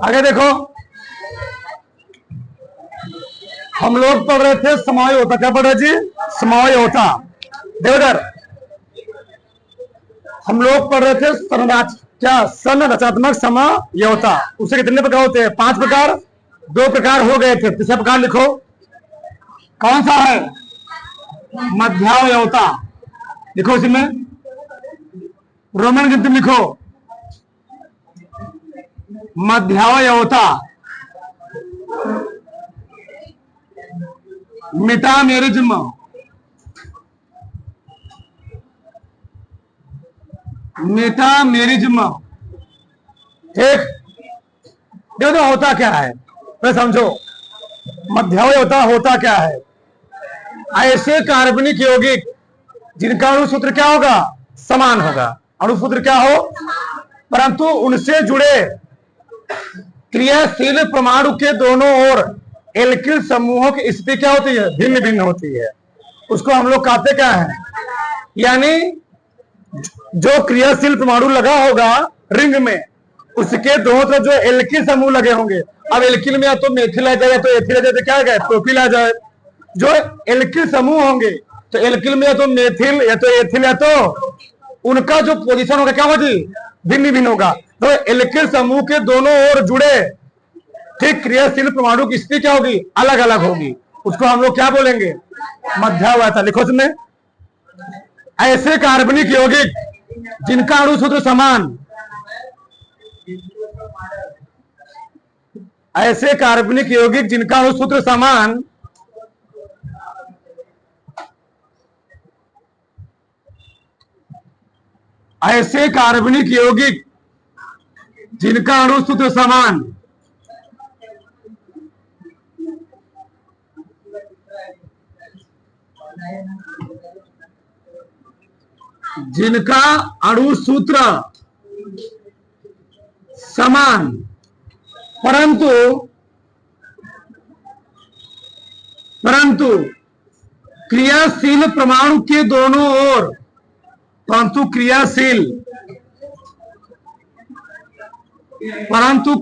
आगे देखो, हम लोग पढ़ रहे थे समयोता। क्या पढ़ रहे जी? समयोता। देखो इधर, हम लोग पढ़ रहे थे संरचनात्मक समयोता। उससे कितने प्रकार होते हैं? 5 प्रकार। 2 प्रकार हो गए थे, तीसरा प्रकार लिखो। कौन सा है? मध्यावयवता। लिखो इसमें रोमन गिनती लिखो, मध्यावयवता। Metamerism, metamerism. ठीक, देखो होता क्या है, तो समझो मध्यावयवता होता क्या है। ऐसे कार्बनिक यौगिक जिनका अणुसूत्र क्या होगा? समान होगा। अणुसूत्र क्या हो, परंतु उनसे जुड़े क्रियाशील परमाणु के दोनों ओर एल्किल समूहों की स्थिति क्या होती है? भिन्न भिन्न होती है। उसको हम लोग कहते क्या है? यानी जो क्रियाशील परमाणु लगा होगा रिंग में, उसके दोनों तरफ जो एल्किल समूह लगे होंगे। अब एल्किल में या तो मेथिल आ जाए या तो एथिल आ जाए, तो क्या आ जाए? प्रोपिल आ जाए। जो एल्किल समूह होंगे तो एल्किल में या तो मेथिल या तो एथिल या तो उनका जो पोजीशन होगा क्या होगी? भिन्न भिन्न होगा। तो एल्किल समूह के दोनों ओर जुड़े ठीक क्रियाशील परमाणु की स्थिति क्या होगी? अलग अलग होगी। उसको हम लोग क्या बोलेंगे? मध्यावयवता। लिखो इसमें, ऐसे कार्बनिक यौगिक जिनका अणुसूत्र समान, ऐसे कार्बनिक यौगिक जिनका अणुसूत्र समान ऐसे कार्बनिक यौगिक जिनका अणुसूत्र समान जिनका अणुसूत्र समान परंतु क्रियाशील परमाणु के दोनों ओर, परंतु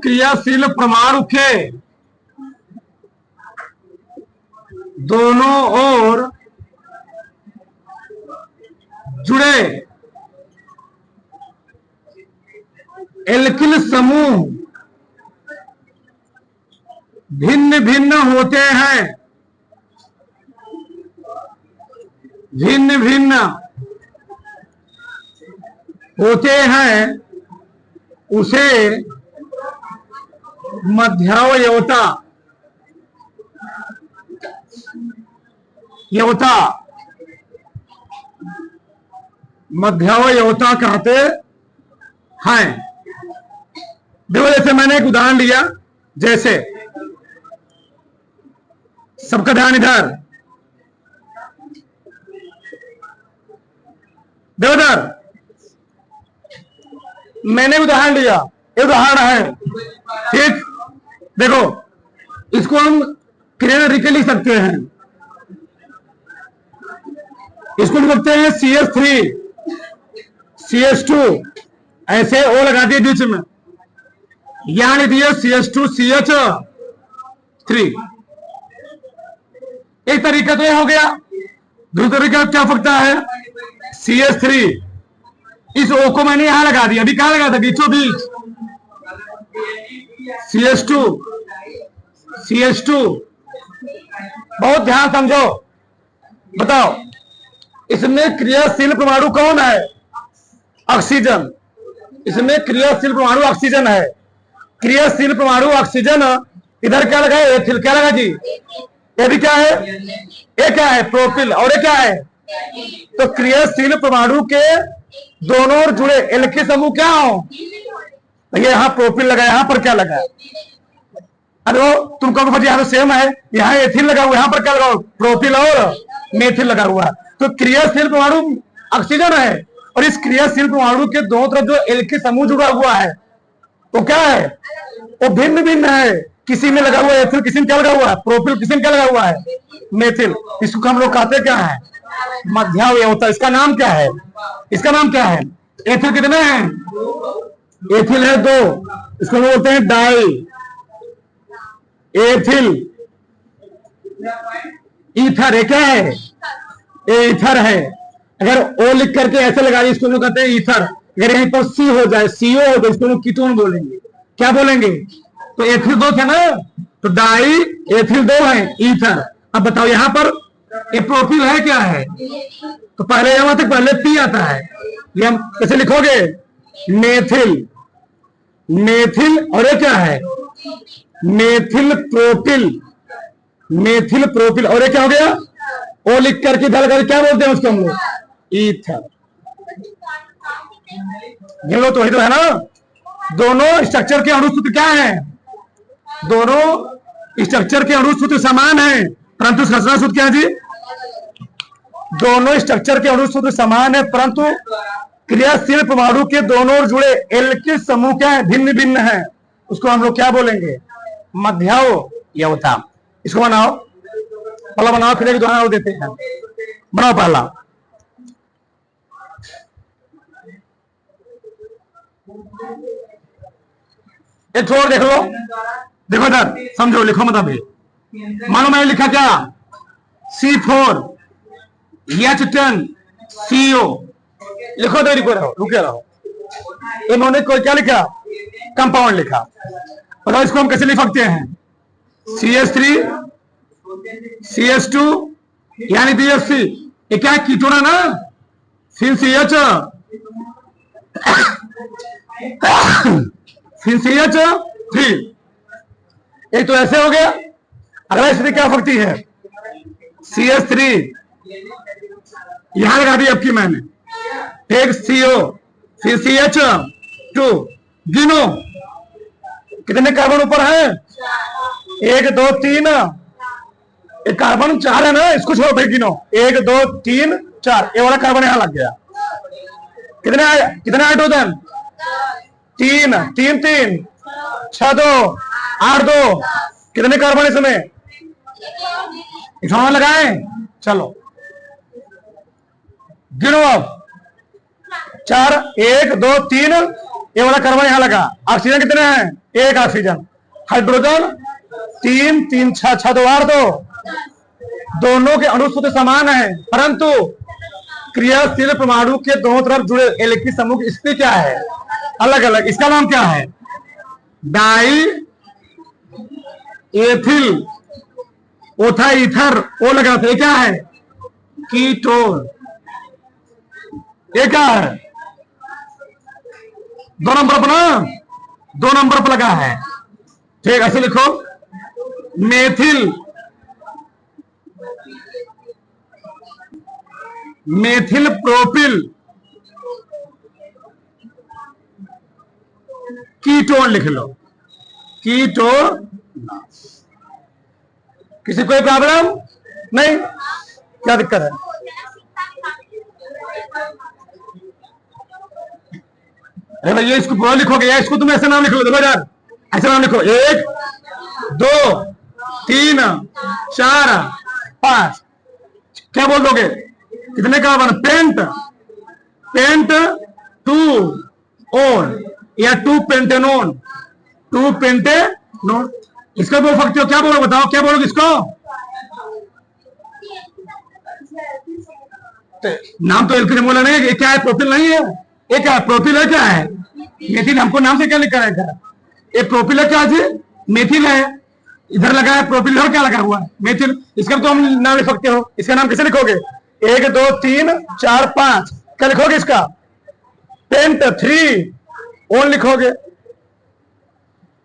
क्रियाशील परमाणु के दोनों ओर जुड़े एल्किल समूह भिन्न भिन्न होते हैं, भिन्न भिन्न होते हैं, उसे मध्यावयवता मध्यावयवता कहते हैं। देखो जैसे मैंने एक उदाहरण लिया, जैसे सबका ध्यान इधर, देखो इधर मैंने उदाहरण लिया, ये उदाहरण है ठीक। देखो इसको हम क्रियारिक लिख सकते हैं, इसको लिख सकते हैं CH3 CH2, ऐसे ओ लगा दिए बीच में, यहां लिख दिए CH2 CH3। एक तरीका तो ये हो गया। दूसरा तरीका क्या फकता है? CH3, इस O को मैंने यहां लगा दिया, अभी कहां लगा था? बीचों बीच। CH2 बहुत ध्यान समझो, बताओ इसमें क्रियाशील परमाणु कौन है? ऑक्सीजन। इसमें क्रियाशील परमाणु ऑक्सीजन है। क्रियाशील परमाणु ऑक्सीजन, इधर क्या लगा है? एथिल। क्या लगा जी? ये भी क्या है? ये क्या है? प्रोपिल। और ये क्या है? तो क्रियाशील परमाणु के दोनों ओर जुड़े एल्किल समूह क्या हो? ये यहां प्रोपिल लगा, यहां पर क्या लगा? अरे वो तुम कहोगे भाई यहां तो सेम है, यहां एथिल लगा हुआ, यहां पर क्या लगा? प्रोपिल और मेथिल लगा हुआ। तो क्रियाशील परमाणु ऑक्सीजन है, और इस क्रियाशील परमाणु के दोनों तरफ जो एल्किल समूह जुड़ा हुआ है वो क्या है? वो भिन्न भिन्न है। किसी में लगा हुआ है एथिल, किसी में क्या लगा हुआ है? प्रोपिल, किसी में क्या लगा हुआ है? मेथिल। इसको हम लोग कहते क्या है? मध्यावयवता। इसका नाम क्या है? इसका नाम क्या है? एथिल कितने हैं? एथिल है 2, इसको हम बोलते हैं डाई एथिल ईथर। ये क्या है? ये ईथर है। अगर ओ लिख करके ऐसे लगा दिए, इसको हम कहते हैं ईथर। अगर यहीं पर सी हो जाए, सीओ हो, तो इसको हम कीटोन बोलेंगे। क्या बोलेंगे? तो एथिल दो थे ना, तो डाई एथिल दो है, ईथर। अब बताओ यहां पर ये प्रोपिल है क्या है? तो पहले यहां तक पहले पी आता है, ये हम कैसे लिखोगे? Methyl, methyl. और ये क्या है? Methyl propyl, methyl propyl. और ये क्या हो गया? ओ लिख करके इधर करके क्या बोलते हैं उसको हम लोग? ईथर। ये लो, तो वही तो है ना। दोनों स्ट्रक्चर के अणुसूत्र क्या है? दोनों स्ट्रक्चर के अणुसूत्र समान है, परंतु संरचना सूत्र क्या है जी? दोनों स्ट्रक्चर के अणुसूत्र समान है, परंतु क्रियाशील परमाणु के दोनों ओर जुड़े एल्किल समूह क्या है? भिन्न भिन्न है। उसको हम लोग क्या बोलेंगे? मध्यावयवता। इसको बनाओ, पहला बनाओ, फिर एक दोहरा देते हैं। बनाओ पहला। एक छोड़ देख लो, देखो इधर, समझो, लिखो मत अभी। मानो मैंने लिखा क्या? C4H10 CO। लिखो तो रुके रहो। इन्होंने कोई क्या लिखा? कंपाउंड लिखा। बताओ इसको हम कैसे लिख सकते हैं? CH3 CH2 यानी DFC। ये क्या है? कीटोन है ना। फिर CH, फिर CH3। एक तो ऐसे हो गया। अगला स्थिति क्या सकती है? CH3 यहां लगा दी आपकी मैंने, एक CO, फिर CH2। गिनो कितने कार्बन ऊपर है? 1 2 3। एक कार्बन 4 है ना, इसको छोड़ो भाई, गिनो 1 2 3 4। ये वाला कार्बन यहां लग गया। कितने हाइड्रोजन? 3 3 3 6 2 8 2। कितने कार्बन इसमें? इथेनॉल लगाएं। चलो गिनो अब। 4 1 2 3। ये वाला कार्बन यहां लगा। ऑक्सीजन कितने हैं? 1 ऑक्सीजन। हाइड्रोजन 3 3 6 6 2 8 2। दोनों के अणुसूत्र समान है, परंतु क्रियाशील परमाणु के दोनों तरफ जुड़े इलेक्ट्रिक समूह की स्थिति क्या है? अलग अलग। इसका नाम क्या है? डाई एथिल ओथा ईथर। ओ लगा था। ये क्या है? कीटोन। ये क्या है? 2 नंबर पर ना, 2 नंबर पर लगा है। ठीक, ऐसे लिखो। मेथिल, मेथिल प्रोपिल कीटोन लिख लो। कीटोन। किसी कोई प्रॉब्लम नहीं? क्या दिक्कत है? अरे भैया इसको पूरा लिखोगे या इसको तुम ऐसे नाम लिख लो? देखो यार, ऐसे नाम लिखो। 1 2 3 4 5। क्या बोल दोगे? कितने कार्बन? पेंट, पेंट 2 ओन या 2 पेंटेनोन, 2 पेंटेनोन। इसका बोल सकते हो। क्या बोलो? बताओ क्या बोलोगे इसको? नाम तो एल्किल बोला नहीं। ये क्या है? प्रोपिल नहीं है। ये क्या है? प्रोपिल है। क्या है? मेथिल। हमको नाम से क्या लिखा है? ये प्रोपिल है क्या जी? मेथिल है। इधर लगा है प्रोपिल, और क्या लगा हुआ है? मेथिल। इसका तो हम नाम लिख सकते हो। इसका नाम कैसे लिखोगे? 1 2 3 4 5। क्या लिखोगे इसका? पेंट 3 ओन लिखोगे।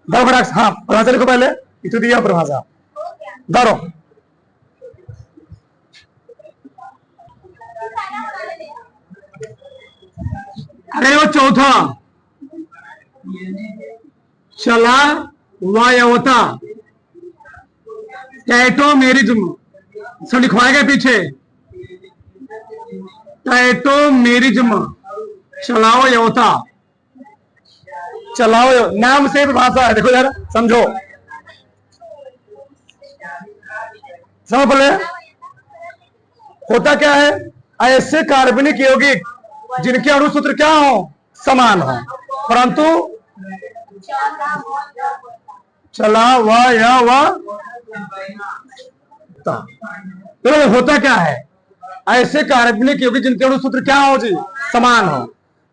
हाँ, परिभाषा लिखो पहले। इतो दिया परिभाषा। धरो। अरे वो चौथा चला वायवता टैटोमेरिज्म। सब लिखवाएगा पीछे। टैटोमेरिज्म चलाओ यवता। चलाओ नाम से भाषा है। देखो यार, समझो, समझ पहले होता क्या है? ऐसे कार्बनिक यौगिक जिनके अणुसूत्र क्या हो? समान हो, परंतु चला व या व तो होता क्या है, ऐसे कार्बनिक यौगिक जिनके अणु सूत्र क्या हो जी, समान हो,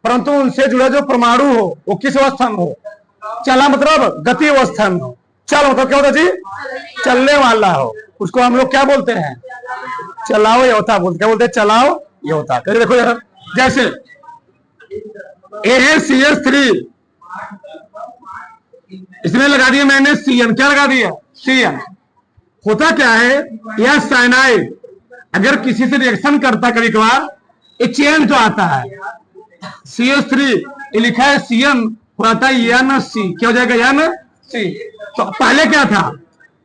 परंतु उनसे जुड़ा जो परमाणु हो वो किस अवस्था में हो, चला मतलब गति अवस्था में हो। चल मतलब क्या होता जी, चलने वाला हो, उसको हम लोग क्या बोलते हैं, चलाओ योता बोलते, क्या बोलते हैं, चलाओ योता। देखो यार, जैसे AgCH3 इसमें लगा दिया मैंने Cn, क्या लगा दिया, Cn। होता क्या है, यह साइनाइड अगर किसी से रिएक्शन करता कभी कभार ये चेंज तो आता है, CH3 ये लिखा है Cn हो जाता है NC, क्या हो जाएगा NC। तो पहले क्या था,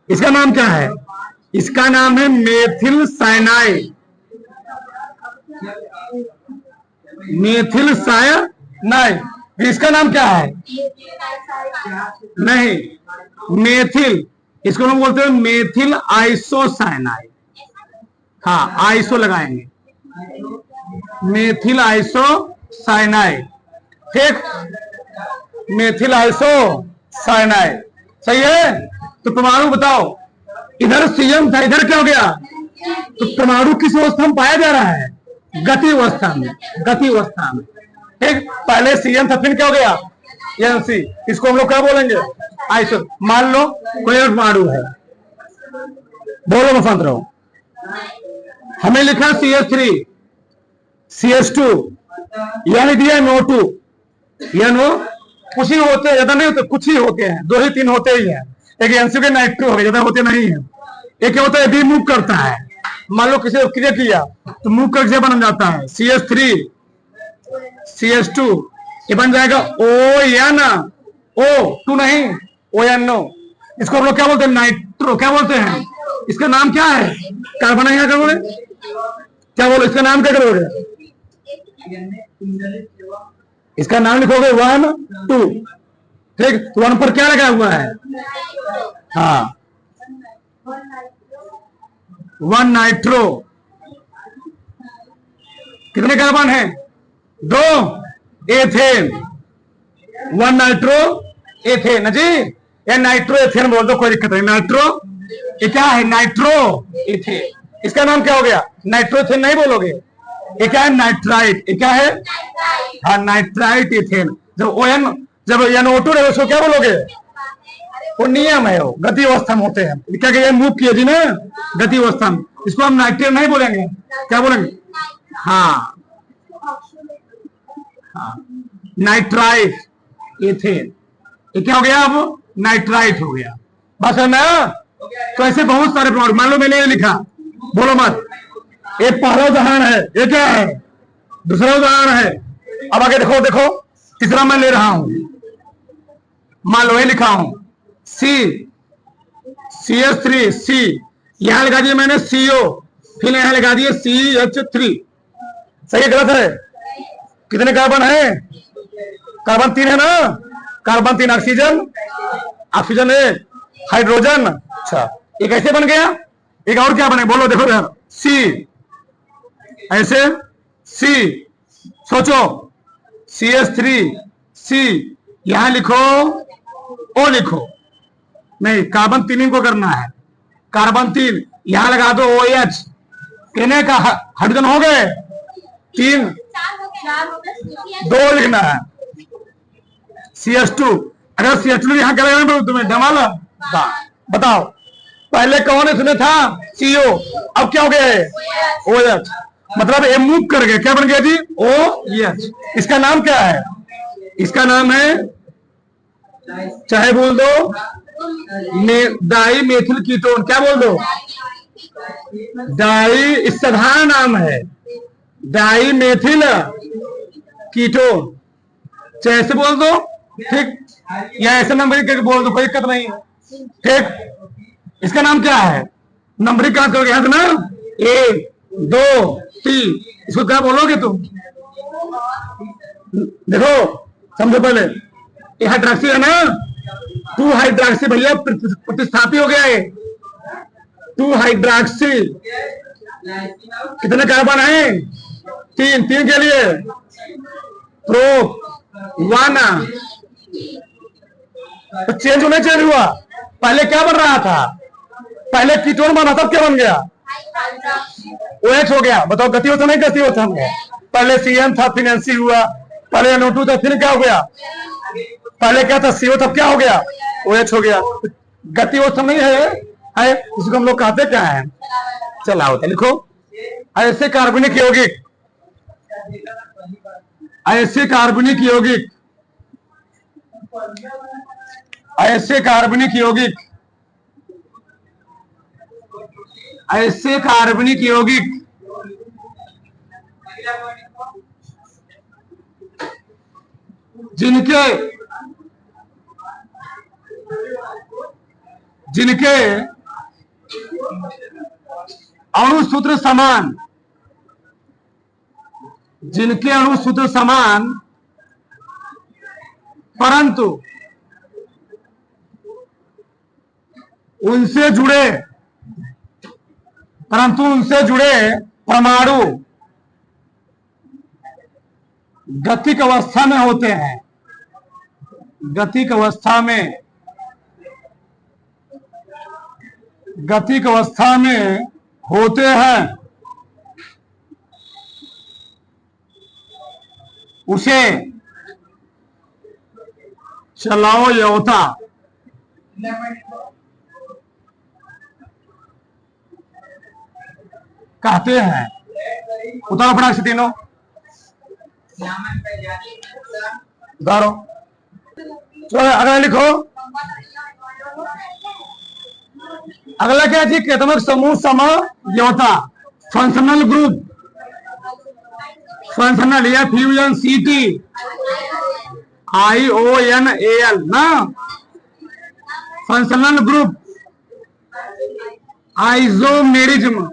इसका नाम क्या है, इसका नाम है मेथिल साइनाइड, मेथिल साइनाइड। इसका नाम क्या है, नहीं मेथिल, इसको हम बोलते हैं मेथिल आइसोसाइनाइड। हाँ आइसो लगाएंगे, मेथिल आइसोसाइनाइड, ठीक, मेथिल आइसोसाइनाइड, सही है। तो परमाणु बताओ, इधर Cn था, इधर क्या हो गया, तो परमाणु किस अवस्था में पाया जा रहा है, गति अवस्था में, गति अवस्था में, ठीक। पहले Cn था, फिर क्या हो गया NC, इसको हम लोग क्या बोलेंगे, आइसो। मान लो कोई और परमाणु है, बोलो मैं समझ रहा हूं, हमें लिखा CH3 CH2, यानी दिया NO2, NO कुछ ही होते हैं, ज्यादा नहीं होते, कुछ ही होते हैं, 2 ही 3 होते ही हैं, एक NC के नाइट्रो हो गए, ज्यादा होते नहीं है। एक क्या होता है, भी मूव करता है, मान लो किसी क्रिया किया तो मूव करके बन जाता है CH3 CH2, ये बन जाएगा O2 नहीं ONO, इसको हम लोग क्या बोलते हैं, नाइट्रो, क्या बोलते हैं, इसका नाम क्या है, कार्बन है, क्या बोले, क्या बोलो, इसका नाम क्या करोगे, इसका नाम लिखोगे 1 2, ठीक। 1 पर क्या लगा हुआ है, हाँ 1 नाइट्रो, कितने कार्बन है, 2 एथेन, 1 नाइट्रो एथेन जी, या नाइट्रो एथेन बोल दो, कोई दिक्कत नहीं। नाइट्रो ये क्या है, नाइट्रो एथेन, इसका नाम क्या हो गया, नाइट्रो एथेन नहीं बोलोगे, ये क्या है, नाइट्राइट, ये क्या है, हाँ नाइट्राइट एथेन। जब NO2 रहे उसको क्या बोलोगे, वो नियम है, वो गति अवस्था में होते हैं, क्या क्या मूव किए जी ना गति अवस्था में, इसको हम नाइट्रेट नहीं बोलेंगे, क्या बोलेंगे, हाँ नाइट्राइट एथेन, ये क्या हो गया, अब नाइट्राइट हो गया, बस है ना। तो ऐसे बहुत सारे परमाणु, मान लो मैंने ये लिखा, बोलो मत, ये पहला उदाहरण है, ये क्या है, दूसरा उदाहरण है। अब आगे देखो, देखो तीसरा मैं ले रहा हूं, मान लो ये लिखा हूं CH3 C, यहां लगा दिया मैंने CO, फिर यहां लगा दिए CH3, सही है गलत है, कितने कार्बन है, कार्बन 3 है ना, कार्बन 3, ऑक्सीजन, ऑक्सीजन 1, हाइड्रोजन, अच्छा ये कैसे बन गया, एक और क्या बने बोलो, देखो यार C, ऐसे C, सोचो CH3 C, यहां लिखो O लिखो, नहीं कार्बन 3 को करना है, कार्बन 3 यहां लगा दो OH, कहने का हाइड्रोजन हो गए 3, 2 लिखना है, CH2, अगर CH2 यहां करेगा तुम्हें डमाला, बताओ पहले कौन इसमें था, CO, अब क्या हो गया है OH, मतलब ये मूव कर गया, क्या बन गया जी, OH। इसका नाम क्या है, इसका नाम है, चाहे बोल दो डाई मेथिल कीटोन, क्या बोल दो, डाई साधारण नाम है, डाई मेथिल कीटोन, चाहे ऐसे बोल दो, ठीक, या ऐसे नंबर करके बोल दो, कोई दिक्कत नहीं है, ठीक। इसका नाम क्या है, नंबरिंग कहां करोगे, यहाँ ना 1 2 3, इसको क्या बोलोगे तुम, देखो समझो पहले, ये हाइड्रोक्सी है ना, 2 हाइड्रोक्सी भैया प्रतिस्थापी हो गया है, 2 हाइड्रोक्सी, कितने कार्बन है, 3 के लिए प्रो 1 तो चेंज होने चेंज हुआ। पहले क्या बन रहा था? पहले कीटोन बना था, क्या बन गया? OH हो गया। बताओ गति होता नहीं गति होता है? पहले CN था फिर NC हुआ, पहले NO2 था फिर क्या हो गया? पहले क्या था? CO था, क्या हो गया? OH हो गया। गति होता नहीं है उसको हम लोग कहते क्या है? चला होता। लिखो ऐसे कार्बनिक यौगिक, ऐसे कार्बनिक यौगिक, ऐसे कार्बनिक यौगिक, ऐसे कार्बनिक यौगिक जिनके जिनके अणुसूत्र समान, जिनके अणुसूत्र समान परंतु उनसे जुड़े परमाणु गतिक अवस्था में होते हैं, गतिक अवस्था में होते हैं, उसे चलाओ यौता कहते हैं। उतारो फटाक से तीनों उतारो। चलो अगला लिखो। अगला क्या थी? केतमक समूह समयौता, फंक्शनल ग्रुप, फंक्शनल या फ्यूजन CT IONAL ना, फंक्शनल ग्रुप, आइसोमेरिज्म।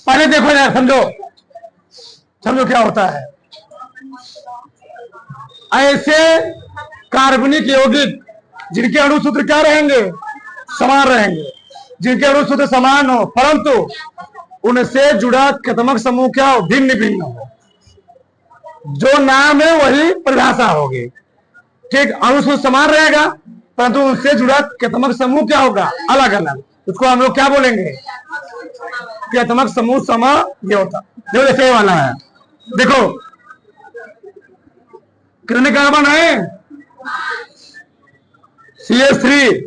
पहले देखो यार, समझो क्या होता है। ऐसे कार्बनिक यौगिक जिनके अणुसूत्र क्या रहेंगे? समान रहेंगे। जिनके अणुसूत्र समान हो परंतु उनसे जुड़ा केतमक समूह क्या हो? भिन्न भिन्न हो। जो नाम है वही परिभाषा होगी। ठीक, अणुसूत्र समान रहेगा परंतु उनसे जुड़ा केतमक समूह क्या होगा? अलग अलग। उसको हम लोग क्या बोलेंगे? केतमक समूह समयौता। जो जैसे वाला है, देखो कितने कार्बन है? CH3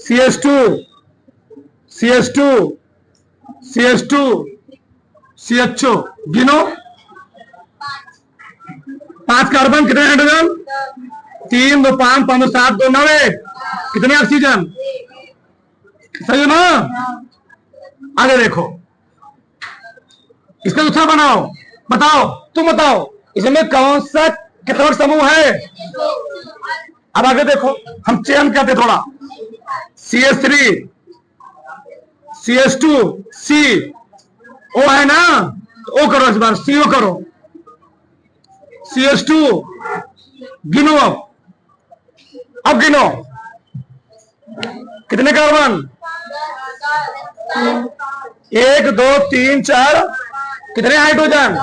CH2 CH2 CH2 CHO। गिनो 5 कार्बन, कितने हाइड्रोजन? 3 2 5 5 2 7 2 9 1। कितने ऑक्सीजन? सही है ना? आगे देखो, इसका दूसरा बनाओ। बताओ, तुम बताओ इसमें कौन सा केतमक समूह है? अब आगे देखो, हम चयन करते थोड़ा। CH3 CH2 C O है ना, तो O करो, इस बार CO करो। CH2 गिनो, अब गिनो कितने कार्बन? 1 2 3 4। कितने हाइड्रोजन?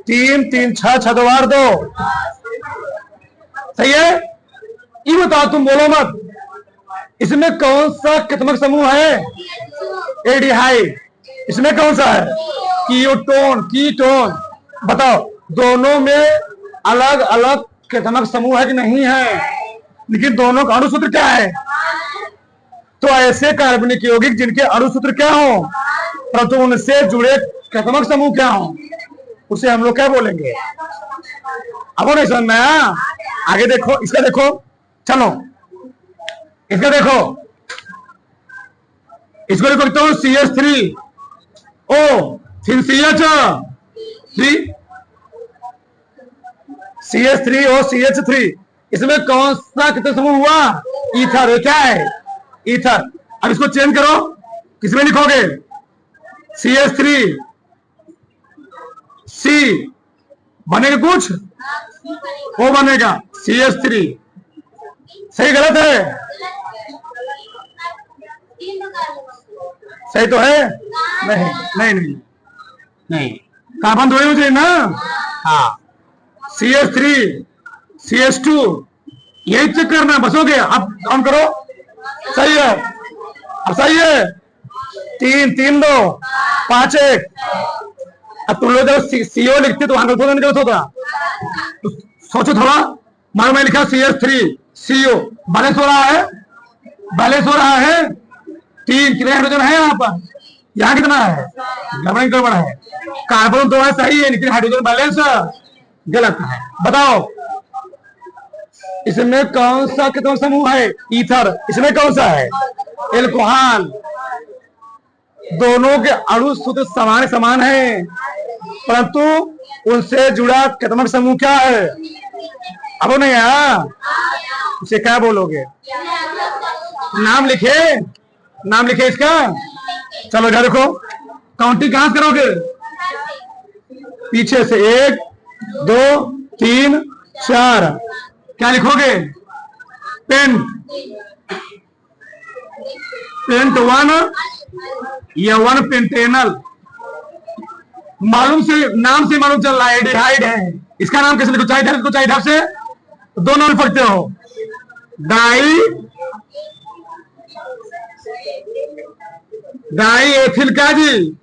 3 3 6 6 2 8 2। सही है? ये बताओ, तुम बोलो मत, इसमें कौन सा केतमक समूह है? एल्डिहाइड। इसमें कौन सा है? कीटोन। बताओ, दोनों में अलग अलग केतमक समूह है कि नहीं है? लेकिन दोनों का अणुसूत्र क्या है? तो ऐसे कार्बनिक यौगिक जिनके अणुसूत्र क्या हो परंतु उनसे जुड़े केतमक समूह क्या हो, उसे हम लोग क्या बोलेंगे? अब नहीं समझ में आया? आगे देखो, इसका देखो, चलो इसका देखो, इसको देखो तो CH3 O फिर CH3O CH3। इसमें कौन सा केतमक समूह हुआ? ईथर। क्या है? ईथर। अब इसको चेंज करो, किसमें लिखोगे? CH3 C बनेगा कुछ? O बनेगा CH3। सही गलत है? सही तो है? नहीं नहीं नहीं नहीं, कार्बन थोड़ी हो चाहिए ना। हाँ, CH3 CH2, यही चेक करना, बस हो गया। अब काउंट करो, सही है, अब सही है। 3 3 2 5 1। अब तुम लोग जब CO लिखते तो वहां गलत होता नहीं गलत होता? तो सोचो थोड़ा। मान मैं लिखा CH3 CO, बैलेंस हो रहा है, बैलेंस हो रहा है। 3 कितने हाइड्रोजन है यहाँ पर? यहाँ कितना है? गड़बड़ है। कार्बन तो है सही है, लेकिन हाइड्रोजन बैलेंस गलत है। बताओ इसमें कौन सा कितना समूह है? ईथर। इसमें कौन सा है? एल्कोहल। दोनों के अणु सूत्र समान समान है, परंतु उनसे जुड़ा केतनक समूह क्या है? अब नहीं आया, उसे क्या बोलोगे? नाम लिखे, नाम लिखे इसका। चलो इधर देखो, काउंटिंग कहां करोगे? पीछे से 1 2 3 4। क्या लिखोगे? पेंट। पेंट 1 या 1 पेंटेनल। मालूम से, नाम से मालूम चल रहा है एल्डिहाइड है। इसका नाम कैसे लिखो? चाहे इधर लिखो चाहे इधर से, दो नाम लिख सकते हो। डाई एथिल का जी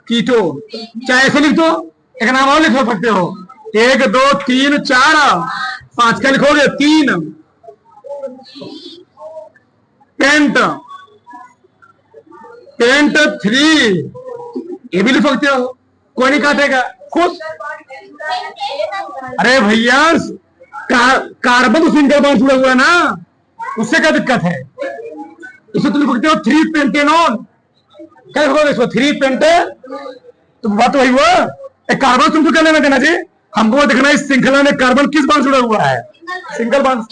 कीटो। चाहे ऐसे लिख दो, एक नाम और लिख सकते हो। 1 2 3 4 5 क्या लिखोगे? 3 पेंट। पेंट 3 ये भी लिख सकते हो, कोई नहीं काटेगा, खुश। अरे भैया कार्बन तो सिंगल बॉन्ड जुड़ा हुआ है ना, उससे क्या दिक्कत है? इसे तुम लिख सकते हो 3 पेंटेनॉन। क्या लिखोगे इसको? 3 पेंटे। तो बात वही हुआ, कार्बन तुमको क्या लेना देना जी? हमको देखना इस श्रृंखला में कार्बन किस बांध जुड़ा हुआ है? सिंगल बांध।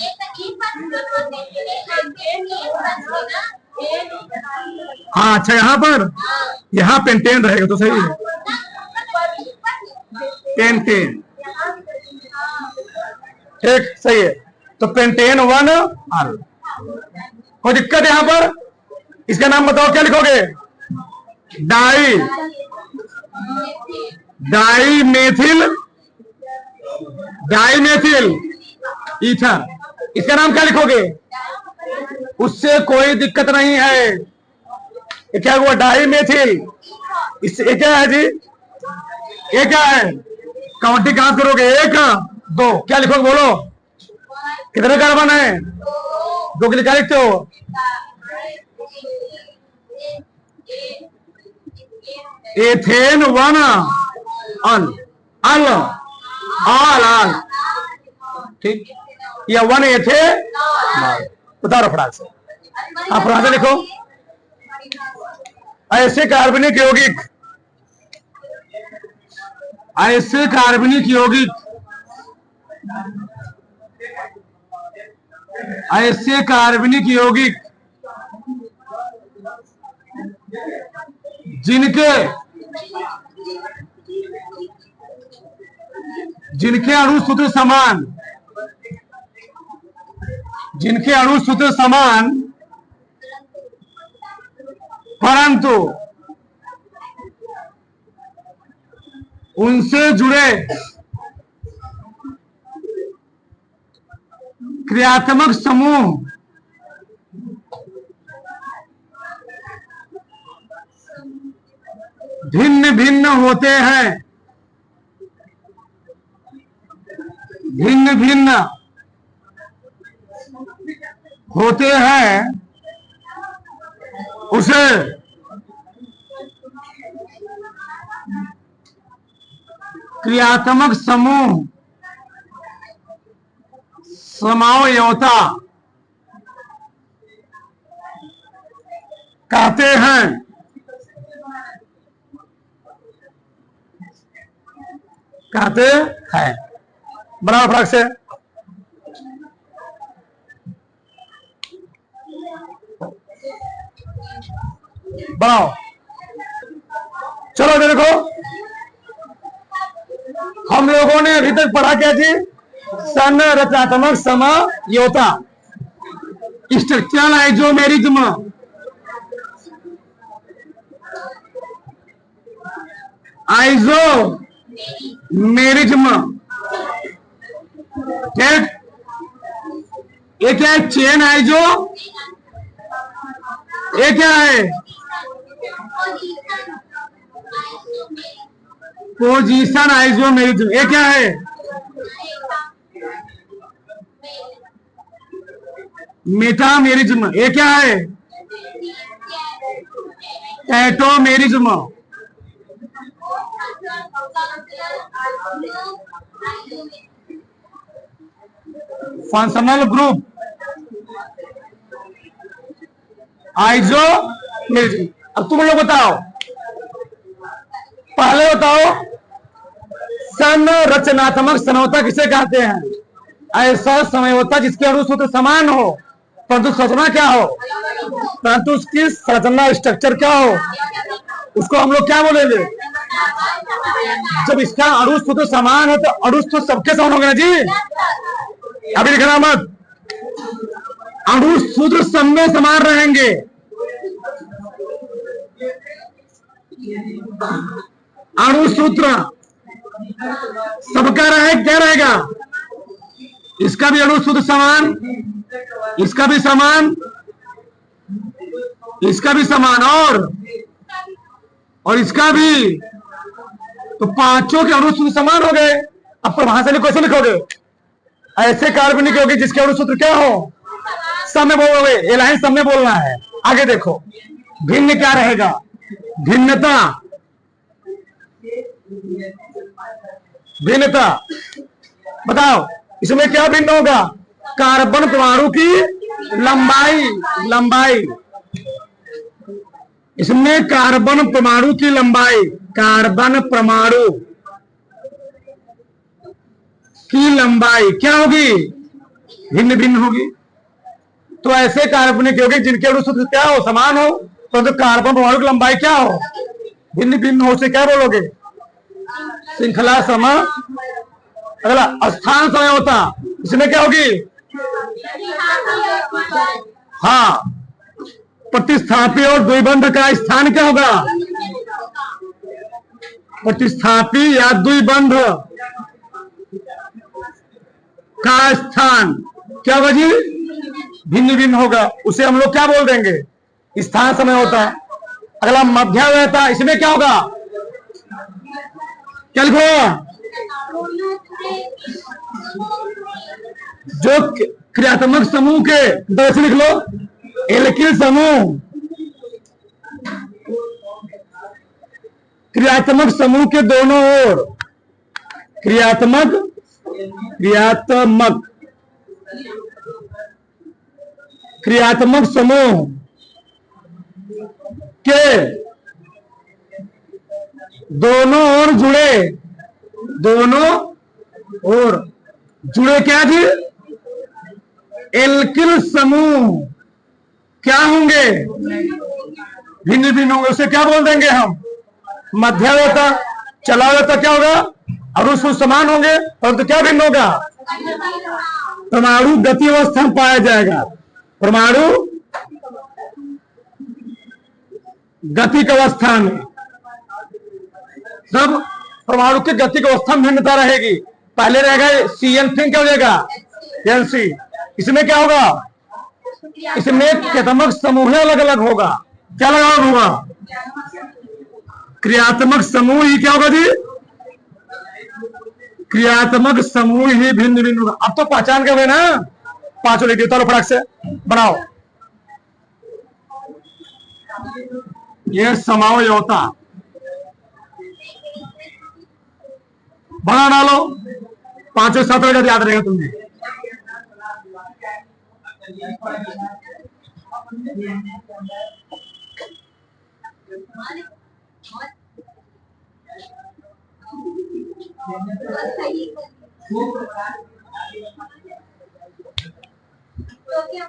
हाँ अच्छा, यहाँ पेंटेन रहेगा तो सही है। पेंटेन ठीक सही है। तो पेंटेन 1 आल। कोई दिक्कत है यहाँ पर? इसका नाम बताओ, क्या लिखोगे? Dimethyl ether. इसका नाम क्या लिखोगे? उससे कोई दिक्कत नहीं है। ये क्या हुआ? डाईमेथिल। इससे क्या है जी? ये क्या है? काउंटिंग कहां करोगे? 1 2 क्या लिखोगे? बोलो कितने कार्बन है? 2 के लिए क्या लिखते हो? एथेन 1 अल आल ठीक, या 1 एथे। उतारो फटाक से, आप फटाक से लिखो। ऐसे कार्बनिक यौगिक, ऐसे कार्बनिक यौगिक, ऐसे कार्बनिक यौगिक जिनके अणु सूत्र समान, जिनके अणु सूत्र समान परंतु उनसे जुड़े क्रियात्मक समूह भिन्न भिन्न होते हैं, भिन्न भिन्न होते हैं, उसे क्रियात्मक समूह समवयवता कहते हैं। कहते हैं बड़ा फर्क से। बनाओ, चलो देखो, हम लोगों ने अभी तक पढ़ा क्या जी? संरचनात्मक समवयवता, स्ट्रक्चरल आइसोमेरिज्म, आइसोमेरिज्म, ठीक। ये क्या है? चेन आइजो। ये क्या है? Position isomerism. ये क्या है? मेटामेरिज्म। ये क्या है? एटोमेरिज्म। Functional group isomerism. अब तुम लोग बताओ, पहले बताओ, संरचनात्मक समझौता किसे कहते हैं? ऐसा समझौता जिसके अणुसूत्र समान हो परंतु संरचना क्या हो, परंतु उसकी संरचना स्ट्रक्चर क्या हो, उसको हम लोग क्या बोलेंगे? जब इसका अणुसूत्र समान है तो अणुसूत्र सबके समान होगा जी। अभी लिखना मत, अणुसूत्र सब में समान रहेंगे। अणुसूत्र सबका रहे, क्या रहेगा? इसका भी अणुसूत्र समान, इसका भी समान, इसका भी समान, और इसका भी। तो पांचों के अणुसूत्र समान हो गए। अब परिभाषा में कैसे लिखोगे? ऐसे कार्बनिक होगी जिसके अणुसूत्र क्या हो, सब में बोलोगे। ये लाइन सब में बोलना है। आगे देखो, भिन्न क्या रहेगा? भिन्नता, भिन्नता बताओ, इसमें क्या भिन्न होगा? कार्बन परमाणु की लंबाई, लंबाई। इसमें कार्बन परमाणु की लंबाई, कार्बन परमाणु की लंबाई क्या होगी? भिन्न भिन्न होगी। तो ऐसे कार्बनिक यौगिक जिनके अणुसूत्र क्या हो, समान हो, तो कार्बन परमाणु की लंबाई क्या हो, भिन्न भिन्न हो, से क्या बोलोगे? श्रृंखला सम। अगला स्थान समझौता, इसमें क्या होगी? हाँ, प्रतिस्थापी और द्विबंध का स्थान क्या होगा? प्रतिस्थापी या द्विबंध का स्थान क्या होगा जी? भिन्न भिन्न होगा। उसे हम लोग क्या बोल देंगे? स्थान समय होता है। अगला मध्यावयता, इसमें क्या होगा? क्या लिखो? जो क्रियात्मक समूह के, दस लिख लो, एल्किल समूह, क्रियात्मक समूह के दोनों ओर, क्रियात्मक, क्रियात्मक, क्रियात्मक समूह के दोनों ओर जुड़े, दोनों ओर जुड़े क्या जी? एल्किल समूह क्या होंगे? भिन्न भिन्न होंगे। उसे क्या बोल देंगे हम? मध्यावयता। चलावयता क्या होगा? अणुसूत्र समान होंगे परंतु क्या भिन्न होगा? परमाणु गति अवस्था में पाया जाएगा। परमाणु गति की अवस्था में, सब परमाणु की गति की अवस्था में भिन्नता रहेगी। पहले रहेगा CN, फिर क्या हो जाएगा? NC। इसमें क्या होगा? इसमें क्रियात्मक समूह अलग अलग होगा। क्या अलग होगा? क्रियात्मक समूह ही क्या होगा जी? क्रियात्मक समूह ही भिन्न भिन्न होगा। अब तो पहचान कर ना, पांचों लिख दिए। फटाक से बनाओ। ये समझौता बना डालो, पांचों सात याद रहेगा तुम्हें। तो क्या